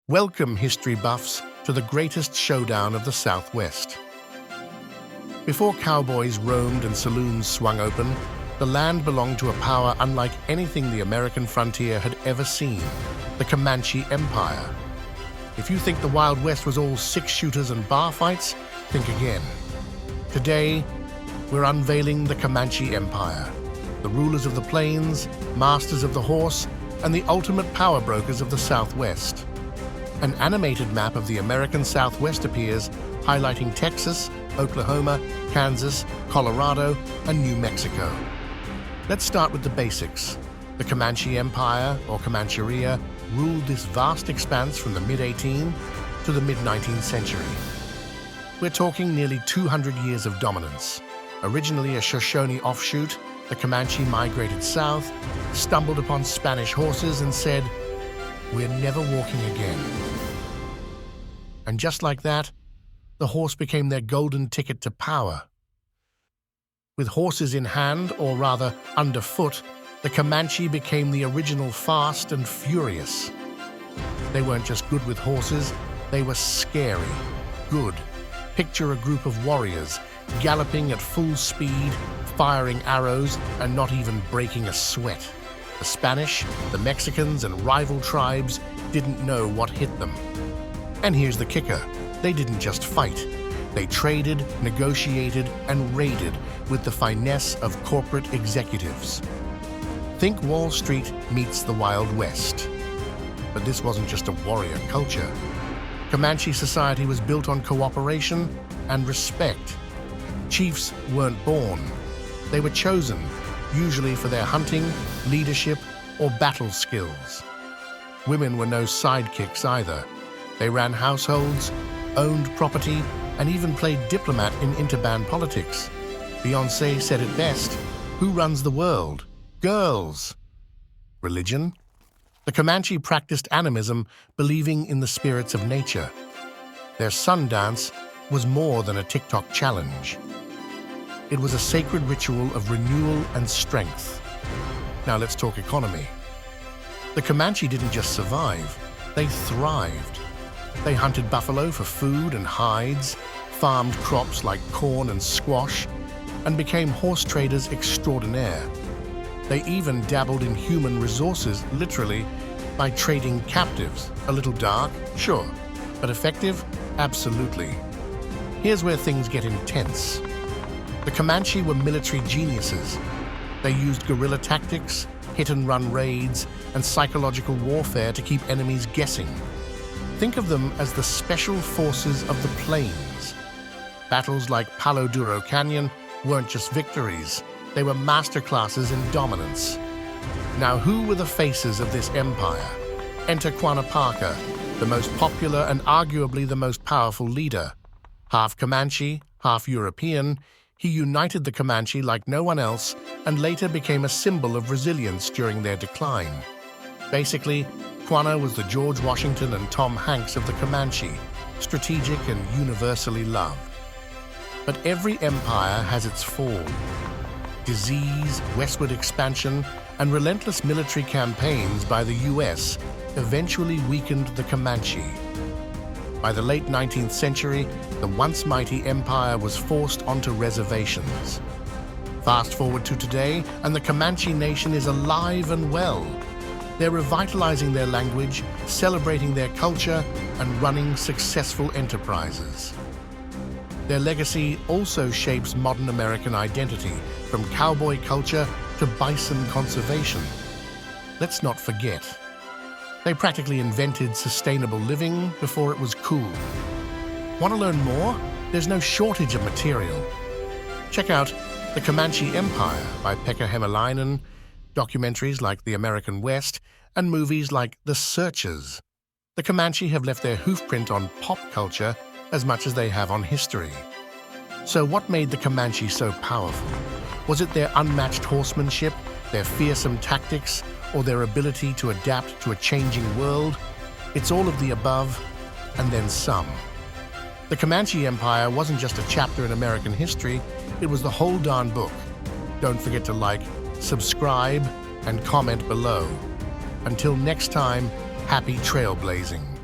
Welcome, history buffs, to the greatest showdown of the Southwest. Before cowboys roamed and saloons swung open, the land belonged to a power unlike anything the American frontier had ever seen, the Comanche Empire. If you think the Wild West was all six-shooters and bar fights, think again. Today, we're unveiling the Comanche Empire, the rulers of the plains, masters of the horse, and the ultimate power brokers of the Southwest. An animated map of the American Southwest appears, highlighting Texas, Oklahoma, Kansas, Colorado, and New Mexico. Let's start with the basics. The Comanche Empire, or Comancheria, ruled this vast expanse from the mid-18th to the mid-19th century. We're talking nearly 200 years of dominance. Originally a Shoshone offshoot, the Comanche migrated south, stumbled upon Spanish horses, and said, "We're never walking again." And just like that, the horse became their golden ticket to power. With horses in hand, or rather underfoot, the Comanche became the original Fast and Furious. They weren't just good with horses, they were scary, good. Picture a group of warriors galloping at full speed, firing arrows, and not even breaking a sweat. The Spanish, the Mexicans, and rival tribes didn't know what hit them. And here's the kicker. They didn't just fight. They traded, negotiated, and raided with the finesse of corporate executives. Think Wall Street meets the Wild West. But this wasn't just a warrior culture. Comanche society was built on cooperation and respect. Chiefs weren't born. They were chosen, usually for their hunting, leadership, or battle skills. Women were no sidekicks either. They ran households, owned property, and even played diplomat in interband politics. Beyoncé said it best, "Who runs the world? Girls." Religion? The Comanche practiced animism, believing in the spirits of nature. Their sun dance was more than a TikTok challenge. It was a sacred ritual of renewal and strength. Now let's talk economy. The Comanche didn't just survive, they thrived. They hunted buffalo for food and hides, farmed crops like corn and squash, and became horse traders extraordinaire. They even dabbled in human resources, literally, by trading captives. A little dark, sure, but effective? Absolutely. Here's where things get intense. The Comanche were military geniuses. They used guerrilla tactics, hit-and-run raids, and psychological warfare to keep enemies guessing. Think of them as the special forces of the plains. Battles like Palo Duro Canyon weren't just victories, they were masterclasses in dominance. Now, who were the faces of this empire? Enter Quanah Parker, the most popular and arguably the most powerful leader. Half Comanche, half European, he united the Comanche like no one else and later became a symbol of resilience during their decline. Basically, Quanah was the George Washington and Tom Hanks of the Comanche, strategic and universally loved. But every empire has its fall. Disease, westward expansion, and relentless military campaigns by the US eventually weakened the Comanche. By the late 19th century, the once mighty empire was forced onto reservations. Fast forward to today, and the Comanche nation is alive and well. They're revitalizing their language, celebrating their culture, and running successful enterprises. Their legacy also shapes modern American identity, from cowboy culture to bison conservation. Let's not forget, they practically invented sustainable living before it was cool. Want to learn more? There's no shortage of material. Check out The Comanche Empire by Pekka Hämäläinen, documentaries like The American West, and movies like The Searchers. The Comanche have left their hoofprint on pop culture as much as they have on history. So what made the Comanche so powerful? Was it their unmatched horsemanship, their fearsome tactics, or their ability to adapt to a changing world? It's all of the above, and then some. The Comanche Empire wasn't just a chapter in American history, it was the whole darn book. Don't forget to like, subscribe, and comment below. Until next time, happy trailblazing.